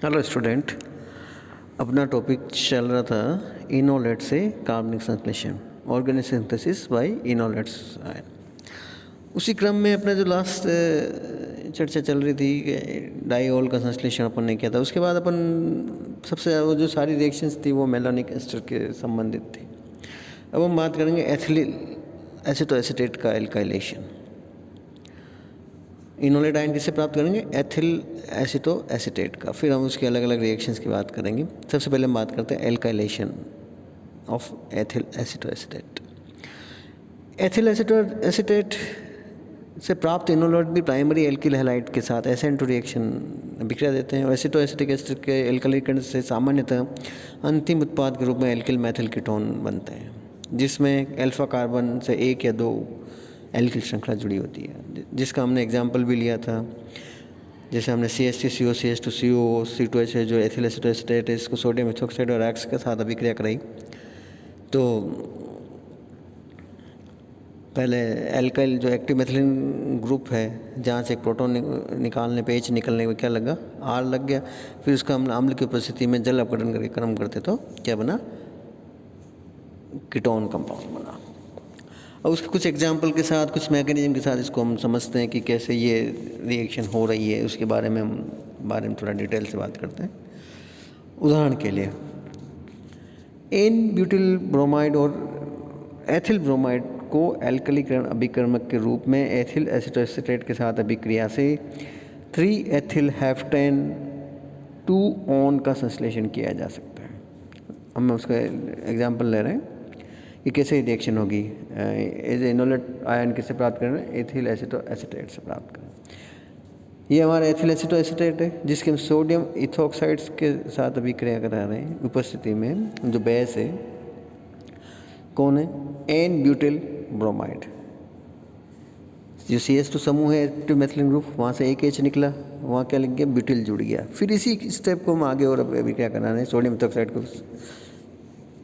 Hello student. अपना topic चल रहा था इनोलेट से कार्बनिक संश्लेषण, ऑर्गेनिक सिंथेसिस बाय इनोलेट्स। उसी क्रम में अपना जो लास्ट चर्चा चल रही थी डाइऑल का संश्लेषण अपन ने किया था। उसके बाद अपन सबसे वो जो सारी रिएक्शंस थी वो मेलोनिक एस्टर के संबंधित थी। अब हम बात करेंगे एथिल एसीटोएसीटेट का एल्काइलेशन। इनोलेट आयन किससे प्राप्त करेंगे? एथिल एसीटोएसीटेट का। फिर हम उसके अलग अलग रिएक्शंस की बात करेंगे। सबसे पहले हम बात करते हैं alkylation of ethyl acetoacetate. Ethyl acetoacetate से प्राप्त इनोलेट भी प्राइमरी एल्किल हैलाइड के साथ SN2 रिएक्शन विक्रिया देते हैं और एसीटोएसिटिक एस्टर के एल्कलीकरण से सामान्यतः अंतिम उत्पाद के रूप में एल्किल मैथिल कीटोन बनते हैं, जिसमें अल्फा कार्बन से एक या दो एल्किल श्रृंखला जुड़ी होती है, जिसका हमने एग्जाम्पल भी लिया था। जैसे हमने CH3CO CH2CO C2H जो एथिल एसीटोएसीटेट है, इसको सोडियम इथोक्साइड और एक्स के साथ अभिक्रिया कराई तो पहले एल्काइल जो एक्टिव मेथिलीन ग्रुप है, जहाँ से एक प्रोटॉन निकालने पे H निकलने में क्या लगा? R लग गया। फिर उसका हम अम्ल की उपस्थिति में जल अपघटन करके कर्म करते तो क्या बना? कीटोन कंपाउंड बना। और उसके कुछ एग्जाम्पल के साथ, कुछ मैकेनिज्म के साथ इसको हम समझते हैं कि कैसे ये रिएक्शन हो रही है। उसके बारे में थोड़ा डिटेल से बात करते हैं। उदाहरण के लिए एन ब्यूटिल ब्रोमाइड और एथिल ब्रोमाइड को एल्कलीकरण अभिकर्मक के रूप में एथिल एसीटोएसीटेट के साथ अभिक्रिया से 3 एथिल हेप्टेन 2 ऑन का संश्लेषण किया जा सकता है। हम उसका एग्जाम्पल ले रहे हैं कि कैसे रिएक्शन होगी। एज इनोलेट आयन किससे प्राप्त कर रहे हैं? एथिल एसीटोएसीटेट से प्राप्त करें। ये हमारा एथिल एसीटोएसीटेट है, जिसके हम सोडियम इथोक्साइड्स के साथ अभिक्रिया करा रहे हैं उपस्थिति में। जो बेस है कौन है? N butyl bromide. जो CH2 समूह है एक्टिव मेथिलीन ग्रुप, वहाँ से एक H निकला, वहाँ क्या लिख गया? ब्यूटिल जुड़ गया। फिर इसी स्टेप को हम आगे और अभिक्रिया करा रहे हैं सोडियम इथोक्साइड को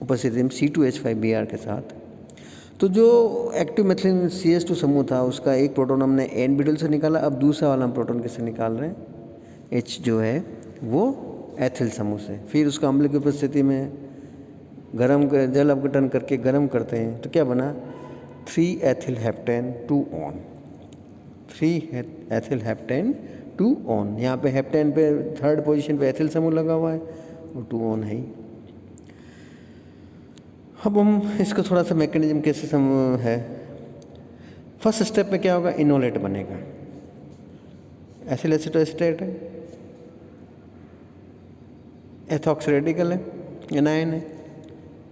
उपस्थिति में C2H5Br के साथ। तो जो एक्टिव मेथिलीन CH2 समूह था, उसका एक प्रोटॉन हमने एन ब्यूटिल से निकाला। अब दूसरा वाला हम प्रोटॉन किससे निकाल रहे हैं? H जो है वो एथिल समूह से। फिर उसका अम्ल की उपस्थिति में गर्म जल अपघटन करके गर्म करते हैं तो क्या बना? 3 ethyl heptane 2 on. 3 ethyl heptane 2 on. यहाँ पे हेप्टेन पे थर्ड पोजीशन पे एथिल समूह लगा हुआ है और 2 ऑन है ही। अब हम इसको थोड़ा सा मैकेनिज्म कैसे है। फर्स्ट स्टेप में क्या होगा? इनोलेट बनेगा। एथिल एसीटोएसीटेट है, एथॉक्स रेडिकल है, एनायन है।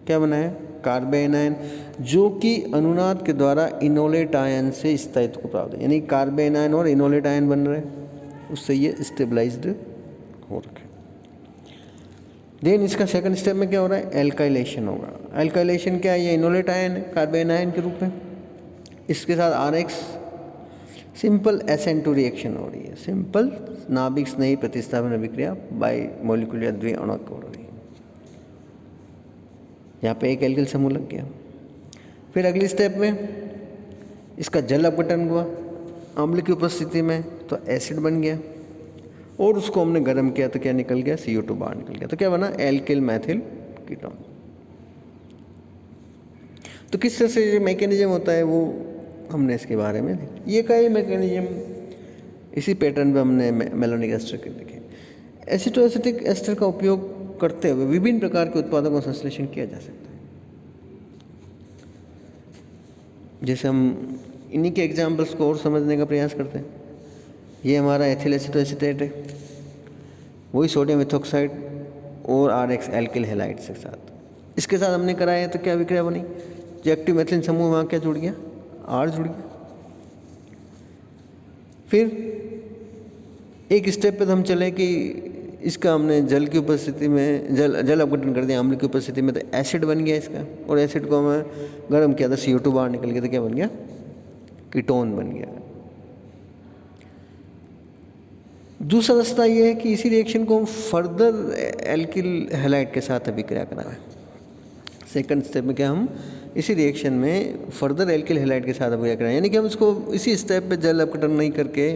क्या बनाया? कार्बेनायन, जो कि अनुनाद के द्वारा इनोलेट आयन से स्थायित्व को प्राप्त है। यानी कार्बेनायन और इनोलेट आयन बन रहे हैं, उससे ये स्टेबलाइज्ड हो रखे। देन इसका सेकंड स्टेप में क्या हो रहा है? एल्काइलेशन होगा। एल्काइलेशन क्या है? ये इनोलेट आयन है कार्बेनायन के रूप में, इसके साथ RX सिंपल SN2 रिएक्शन हो रही है। सिंपल नाभिक स्नेही प्रतिस्थापन अभिक्रिया बाय मॉलिक्यूलर द्विअणुक हो रही है। यहाँ पे एक एल्किल समूह लग गया। फिर अगली स्टेप में इसका जल अपघटन हुआ अम्ल की उपस्थिति में, तो एसिड बन गया और उसको हमने गर्म किया तो क्या निकल गया? CO2 बाहर निकल गया। तो क्या बना? Alkyl Maithil ketone. तो किस तरह से ये मैकेनिज्म होता है वो हमने इसके बारे में ये कई मैकेनिज्म इसी पैटर्न पे हमने मेलोनिक एस्टर के देखे। एसीटोएसिटिक एस्टर का उपयोग करते हुए विभिन्न प्रकार के उत्पादों का संश्लेषण किया जा सकता है। जैसे हम इन्हीं के एग्जाम्पल्स को और समझने का प्रयास करते हैं। ये हमारा एथिल एसीटोएसीटेट है, वही सोडियम इथोक्साइड और RX एल्किल हैलाइड के साथ। इसके साथ हमने कराया तो क्या विक्रिया बनी? जो एक्टिव मेथिलीन समूह वहाँ क्या जुड़ गया? R जुड़ गया। फिर एक स्टेप पे तो हम चले कि इसका हमने जल की उपस्थिति में जल अपघटन कर दिया अम्ल की उपस्थिति में, तो एसिड बन गया इसका, और एसिड को हमें गर्म किया था, CO2 बाहर निकल गया तो क्या बन गया? कीटोन बन गया। दूसरा रास्ता ये है कि इसी रिएक्शन को हम फर्दर एल्किल हैलाइड के साथ अभिक्रिया कराएं। सेकंड स्टेप में क्या हम इसी रिएक्शन में फर्दर एल्किल हैलाइड के साथ अभिक्रिया कराएं, यानी कि हम इसको इसी स्टेप पे जल अपघटन नहीं करके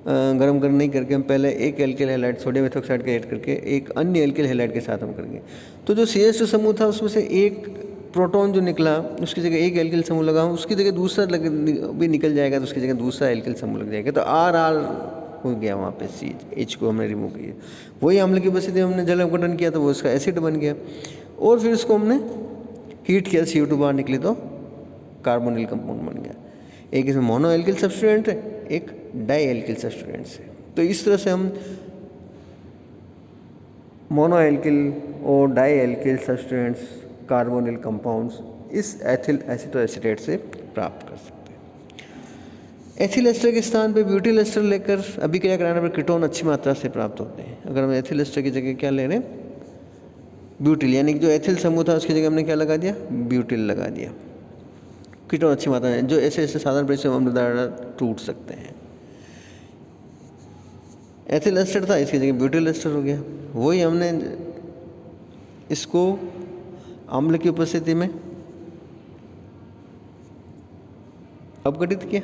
गर्म कर नहीं करके हम पहले एक एल्किल हैलाइड सोडियम एथोक्साइड का ऐड करके एक अन्य एल्किल हैलाइड के साथ हम करेंगे। तो जो CH2 समूह था उसमें से एक प्रोटॉन जो निकला उसकी जगह एक एल्किल समूह लगा, उसकी जगह दूसरा भी निकल जाएगा तो उसकी जगह दूसरा एल्किल समूह लग जाएगा, तो R हो गया वहाँ पे, CH को हमने रिमूव किया। वही अम्ल की उपस्थिति में हमने जल अपघटन किया तो वो उसका एसिड बन गया, और फिर उसको हमने हीट किया, CO2 बाहर निकली तो कार्बोनिल कंपाउंड बन गया। एक इसमें मोनो एल्किल सब्स्टिट्यूएंट है, एक डाई एल्किल सब्स्टिट्यूएंट है। तो इस तरह से हम मोनो एल्किल और di alkyl substituents carbonyl compounds इस एथिल एसीटोएसीटेट से प्राप्त कर सकते हैं। एथिल एस्टर के स्थान पे ब्यूटिल एस्टर लेकर अभिक्रिया कराने पर कीटोन अच्छी मात्रा से प्राप्त होते हैं। अगर हम एथिल एस्टर की जगह क्या ले रहे हैं, ब्यूटिल, यानी कि जो एथिल समूह था उसकी जगह हमने क्या लगा दिया, ब्यूटिल लगा दिया, कीटोन अच्छी मात्रा में, जो ऐसे ऐसे साधारण परिस्थितियों में अम्ल द्वारा टूट सकते हैं। एथिल एस्टर था, इसकी जगह ब्यूटिल एस्टर हो गया। वही हमने इसको अम्ल की उपस्थिति में अपघटित किया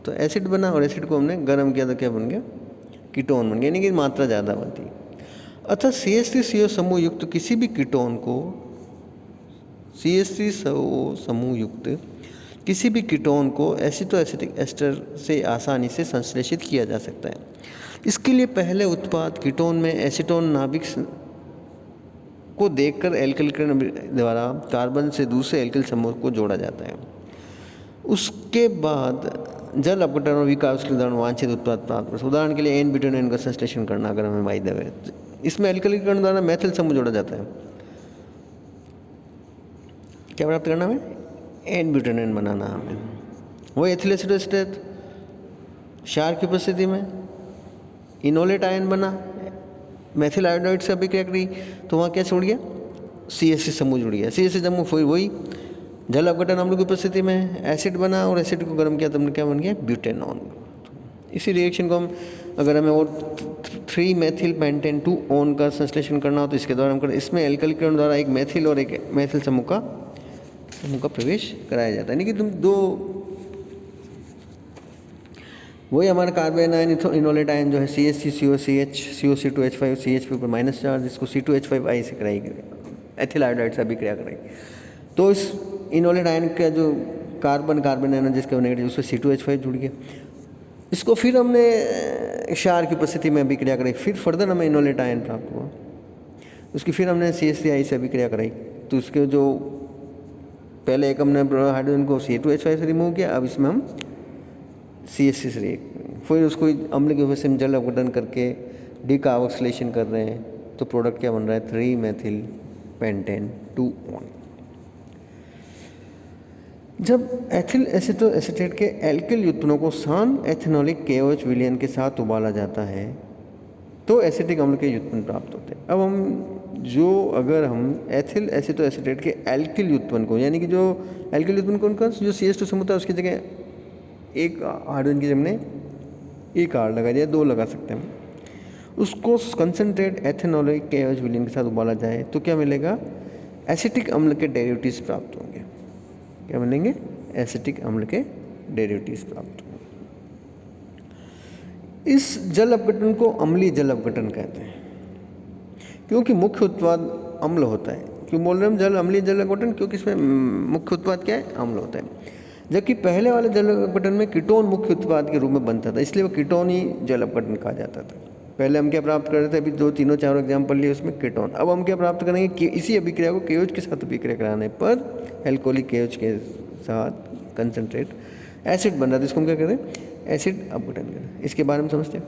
तो एसिड बना, और एसिड को हमने गर्म किया तो क्या बन गया, कीटोन बन गया, यानी कि मात्रा ज़्यादा बनती। अतः CH3CO समूह युक्त किसी भी कीटोन को, CH3CO समूह युक्त किसी भी कीटोन को एसिटोएसिटिक एस्टर से आसानी से संश्लेषित किया जा सकता है। इसके लिए पहले उत्पाद कीटोन में एसीटोन नाभिक को देखकर एल्किलीकरण द्वारा कार्बन से दूसरे एल्किल समूह को जोड़ा जाता है। उसके बाद जल अपघटन और विकास के दौरान वांछित उत्पाद प्राप्त कर, उदाहरण के लिए N-ब्यूटेनॉन का संश्लेषण करना अगर हमें वायदा है, इसमें एल्किलीकरण द्वारा मैथिल समूह जोड़ा जाता है। क्या प्राप्त करना हमें, N-ब्यूटेनॉन बनाना हमें। वही एथिल एसीटोएसीटेट क्षार की उपस्थिति में इनोलेट आयन बना, मैथिल आयोडाइड से अभिक्रिया करी तो वहाँ क्या छोड़ गया, CH3 समूह जुड़ गया। CH3 समूह फिर वही जल अपघटन अम्ल की उपस्थिति में एसिड बना, और एसिड को गर्म किया तो हमने क्या बन गया, ब्यूटेनॉन। इसी रिएक्शन को हम, अगर हमें और 3 मेथिल पेंटेन 2 ओन का संश्लेषण करना हो तो इसके द्वारा हम करें। इसमें एल्किलीकरण द्वारा एक मेथिल और एक मेथिल समूह का प्रवेश कराया जाता है, यानी कि तुम दो, वही हमारा कार्बन आयन इनोलेट आयन जो है CH3COCH COC2H5 CH पे माइनस चार्ज, इसको C2H5I से कराएगी, एथिल आयोडाइड से अभिक्रिया कराएगी। तो इस इनोलेट आयन का जो कार्बन आयन जिसका नेगेटिव, उससे C2H5 जुड़ गया। इसको फिर हमने क्षार की उपस्थिति में अभिक्रिया कराई, फिर फर्दर हमें इनोलेट आयन प्राप्त हुआ, उसकी फिर हमने CH3I से अभिक्रिया कराई, तो उसके जो पहले एक हमने हाइड्रोजन को C2H5 से रिमूव किया, अब इसमें हम CH3 से फिर उसको अम्ल की वजह से हम जल अपघटन करके डीकार्बोक्सिलेशन कर रहे हैं, तो प्रोडक्ट क्या बन रहा है, 3 मेथिल पेंटेन 2 ओन। जब एथिल एसीटोएसीटेट के एल्किल युग्मों को सान एथेनॉलिक KOH विलयन के साथ उबाला जाता है तो एसिटिक अम्ल के युग्मन प्राप्त होते हैं। अब अगर हम एथिल एसीटोएसीटेट के एल्किल युग्मन को, यानी कि जो एल्किल युग्मन कौन का, जो CH2 समूह था उसकी जगह एक हाइड्रोजन की हमने एक R लगा दिया, 2 लगा सकते हैं, उसको कंसनट्रेट एथेनॉलिक KOH विलयन के साथ उबाला जाए तो क्या मिलेगा, एसिटिक अम्ल के डेरिवेटिव्स प्राप्त होंगे। क्या मिलेंगे, एसिटिक अम्ल के डेरिवेटिव्स प्राप्त होंगे। इस जल अपघटन को अम्लीय जल अपघटन कहते हैं, क्योंकि मुख्य उत्पाद अम्ल होता है। क्यों बोल रहे हैं हम अम्लीय जल अपघटन, क्योंकि इसमें मुख्य उत्पाद क्या है, अम्ल होता है। जबकि पहले वाले जल अपघटन में कीटोन मुख्य उत्पाद के रूप में बनता था, इसलिए वो कीटोन ही जल अपघटन कहा जाता था। पहले हम क्या प्राप्त कर रहे थे, अभी 2 3 4 एग्जाम्पल लिए उसमें कीटोन। अब हम क्या प्राप्त करेंगे कि इसी अभिक्रिया को KOH के साथ अभिक्रिया कराने पर एल्कोहलिक KOH के साथ कंसनट्रेट एसिड बन रहा था, इसको हम क्या करें, एसिड अपघटन करें। इसके बारे में समझते हैं।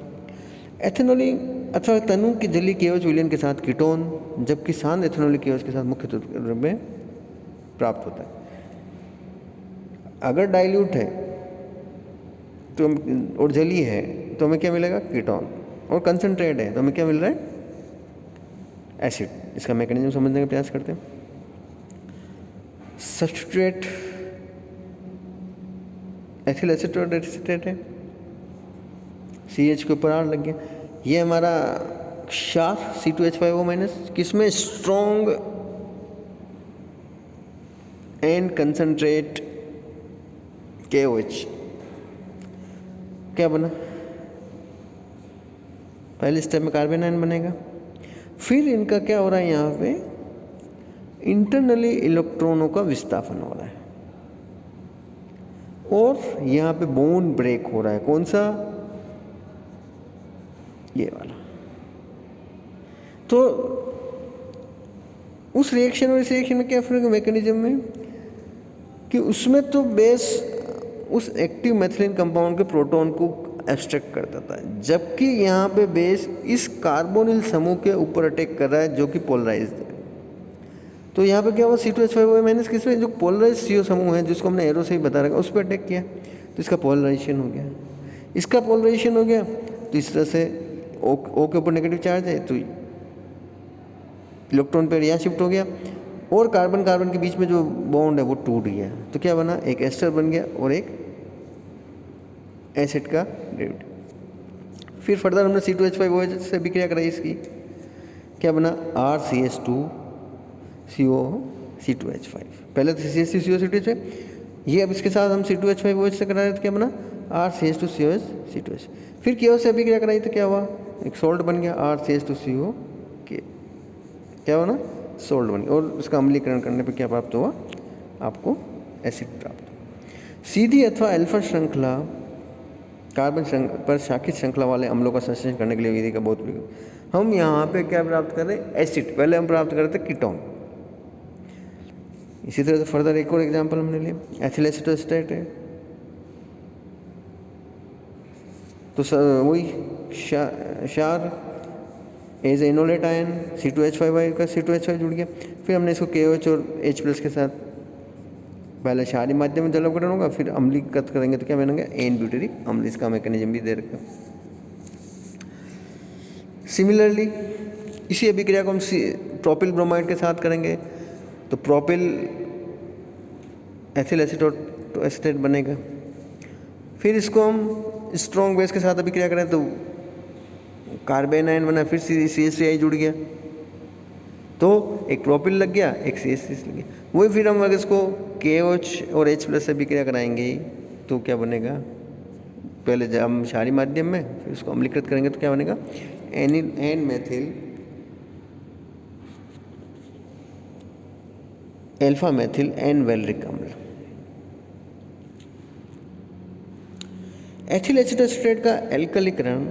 एथेनॉलिक अथवा तनु की जलीय KOH विलयन के साथ कीटोन, जबकि सान एथेनॉलिक KOH के साथ मुख्य रूप में प्राप्त होता है। अगर डाइल्यूट है तो और जलीय है तो हमें क्या मिलेगा, कीटोन, और कंसनट्रेट है तो हमें क्या मिल रहा है, एसिड। इसका मैकेनिज्म समझने का प्रयास करते हैं। सब्सट्रेट एथिल एसीटोएसीटेट है, CH के ऊपर R लग गया, ये हमारा क्षार C2H5O- किसमें, स्ट्रॉन्ग एंड कंसनट्रेट KOH, क्या बना, पहले स्टेप में कार्बन आयन बनेगा। फिर इनका क्या हो रहा है, यहाँ पे इंटरनली इलेक्ट्रॉनों का विस्थापन हो रहा है और यहाँ पे बॉन्ड ब्रेक हो रहा है। कौन सा, ये वाला। तो उस रिएक्शन और इस रिएक्शन में क्या फर्क है मैकेनिज्म में, कि उसमें तो बेस उस एक्टिव मेथिलीन कंपाउंड के प्रोटॉन को एब्स्ट्रैक्ट कर देता है, जबकि यहाँ पे बेस इस कार्बोनिल समूह के ऊपर अटैक कर रहा है जो कि पोलराइज्ड है। तो यहाँ पे क्या हुआ, C2H5OH माइनस किस पे, जो पोलराइज CO समूह है जिसको हमने एरो से ही बता रखा, उस पर अटैक किया तो इसका पोलराइजेशन हो गया। इसका पोलराइजेशन हो गया तो इस तरह से O के ऊपर नेगेटिव चार्ज है तो इलेक्ट्रॉन पेयर यहाँ शिफ्ट हो गया और कार्बन कार्बन के बीच में जो बॉन्ड है वो टूट गया। तो क्या बना, एक एस्टर बन गया और एक एसिड का डेरिवेटिव। फिर फर्दर हमने C2H5OH से अभिक्रिया कराई, इसकी क्या बना, RCH2CO, पहले तो CH2CO, ये अब इसके साथ हम C2H5OH से करा रहे तो क्या बना, RCH2COH। फिर KO से अभिक्रिया कराई तो क्या हुआ, एक सोल्ट बन गया RCH2CO, क्या बना, सोल्ट बन गया। और उसका अम्लीकरण करने पर क्या प्राप्त हुआ, आपको एसिड प्राप्त हुआ। सीधी अथवा अल्फा श्रृंखला कार्बन पर शाखित श्रृंखला वाले अम्लों का संश्लेषण करने के लिए विधि का बहुत उपयोग। हम यहाँ पे क्या प्राप्त कर रहे हैं, एसिड। पहले हम प्राप्त कर रहे थे कीटोन। इसी तरह से फर्दर एक और एग्जांपल हमने लिया, एथिल एसिटोएस्टेट है तो वही क्षार एज इनोलेट आयन C2H5 का C2H5 जुड़ गया। फिर हमने इसको KOH और H+ के साथ पहले क्षारीय माध्यम में जल अपघटन होगा, फिर अम्लीकृत करेंगे तो क्या बनेगा, एन ब्यूटेरिक अम्ल। इसका मैकेनिज्म भी दे रखा। सिमिलरली इसी अभिक्रिया को हम प्रोपिल ब्रोमाइड के साथ करेंगे तो प्रोपिल एथिल एसिटोएस्टेट बनेगा। फिर इसको हम स्ट्रॉन्ग बेस के साथ अभिक्रिया करें तो कार्बन आयन बना, फिर CH3I जुड़ गया तो एक प्रोपिल लग गया, एक CH3 लग गया। वही फिर हम अगर इसको KOH और H+ से अभिक्रिया कराएंगे तो क्या बनेगा, पहले जब हम क्षारीय माध्यम में, फिर इसको अम्लीकृत करेंगे तो क्या बनेगा, N methyl alpha methyl N valeric अम्ल। एथिल एसिटोएस्टेट का एल्कलीकरण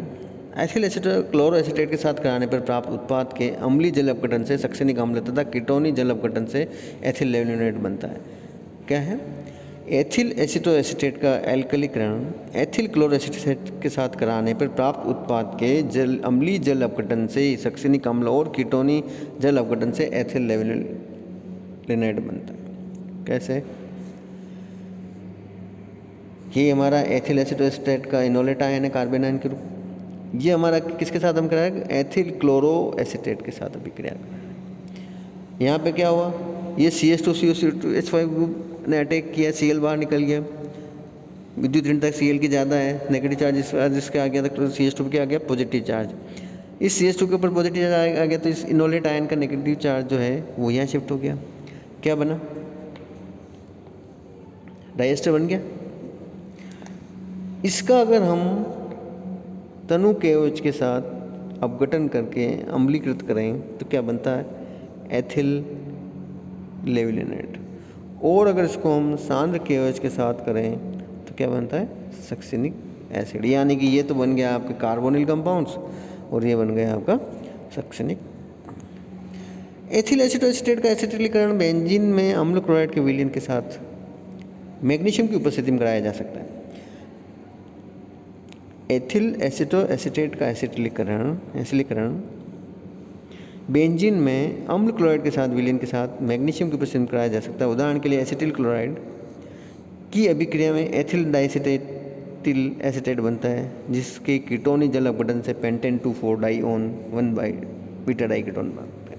एथिल क्लोरोएसिटेट के साथ कराने पर प्राप्त उत्पाद के अम्लीय जल अपघटन से सक्सेनिक अम्ल तथा कीटोनी जल अपघटन से एथिल लेवलिनेट बनता है। क्या है, एथिल एसिटोएसिटेट का एल्कलीकरण एथिल क्लोरोएसिटेट के साथ कराने पर प्राप्त उत्पाद के अम्लीय जल अपघटन से सक्सेनिक अम्ल और कीटोनी जल अपघटन से एथिल लेवलिनेट बनता है। कैसे, ये हमारा एथिल एसिटोएस्टेट का इनोलेट आयन है कार्बन आयन के रूप, ये हमारा किसके साथ हम कराएंगे, एथिल क्लोरोएसिटेट के साथ अभिक्रिया करेंगे। यहाँ पे क्या हुआ, ये CH2CO2H5 ग्रुप ने अटैक किया, Cl बाहर निकल गया, विद्युत ऋणता Cl की ज़्यादा है, नेगेटिव चार्ज जिसके आ गया था CH2 के आ गया पॉजिटिव चार्ज। इस CH2 के ऊपर पॉजिटिव चार्ज आ गया तो इस इनोलेट आयन का नेगेटिव चार्ज जो है वो यहाँ शिफ्ट हो गया। क्या बना, डाइएस्टर बन गया। इसका अगर हम तनु KOH के साथ अपघटन करके अम्लीकृत करें तो क्या बनता है, एथिल लेवलिनेट। और अगर इसको हम सांद्र KOH के साथ करें तो क्या बनता है, सक्सेनिक एसिड। यानी कि ये तो बन गया आपके कार्बोनिल कंपाउंड्स और ये बन गया आपका सक्सेनिक। एथिल एसिटोएस्टेट का एसिटिलीकरण बेंजीन में अम्ल क्लोराइड के विलयन के साथ मैग्नीशियम की उपस्थिति में कराया जा सकता है। एथिल एसिटोएसिटेट का एसिटिलीकरण बेंजीन में अम्ल क्लोराइड के साथ विलयन के साथ मैग्नीशियम की उपस्थिति में कराया जा सकता है। उदाहरण के लिए एसिटिल क्लोराइड की अभिक्रिया में एथिल डाइएसिटिल एसिटेट बनता है जिसके कीटोनी जल अपघटन से पेंटेन 2,4 डाइओन 1 बीटा डाइकीटोन बनते हैं।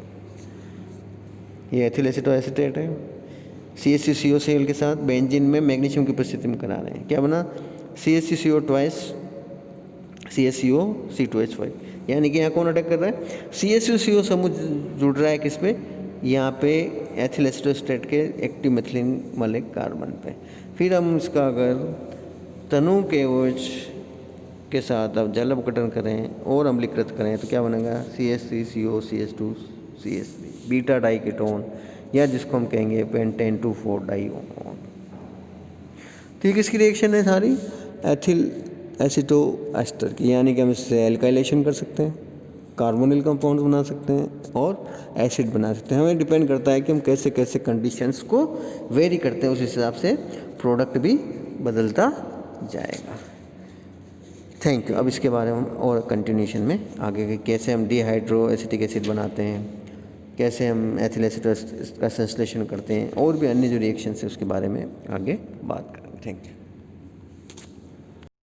ये एथिल एसिटोएसिटेट है, CH3COCl के साथ बेंजीन में मैग्नीशियम की उपस्थिति में करा रहे हैं। क्या बना, CH3CO ट्वाइस CHCO C2H5। यानी कि यहाँ कौन अटैक कर रहा है, CH3CO समूह जुड़ रहा है किस पे, यहाँ पे एथिल एसिटोएस्टेट के एक्टिव मेथिलीन मलिक कार्बन पे। फिर हम इसका अगर तनु KOH के साथ आप जल अपघटन करें और अम्लीकृत करें तो क्या बनेगा CH3CO CH2 CH3 beta diketone, या जिसको हम कहेंगे पेंटेन 2,4 डाइओन। ठीक, इसकी रिएक्शन है सारी एथिल एसीटो एस्टर की, यानी कि हम इससे एल्काइलेशन कर सकते हैं, कार्बोनिल कंपाउंड बना सकते हैं और एसिड बना सकते हैं। हमें डिपेंड करता है कि हम कैसे कैसे कंडीशंस को वेरी करते हैं, उस हिसाब से प्रोडक्ट भी बदलता जाएगा। Thank you. अब इसके बारे में और कंटिन्यूशन में आगे के कैसे हम डिहाइड्रो एसिटिक एसिड बनाते हैं, कैसे हम एथिल एसीटोन का संश्लेषण करते हैं, और भी अन्य जो रिएक्शंस है उसके बारे में आगे बात करेंगे। Thank you.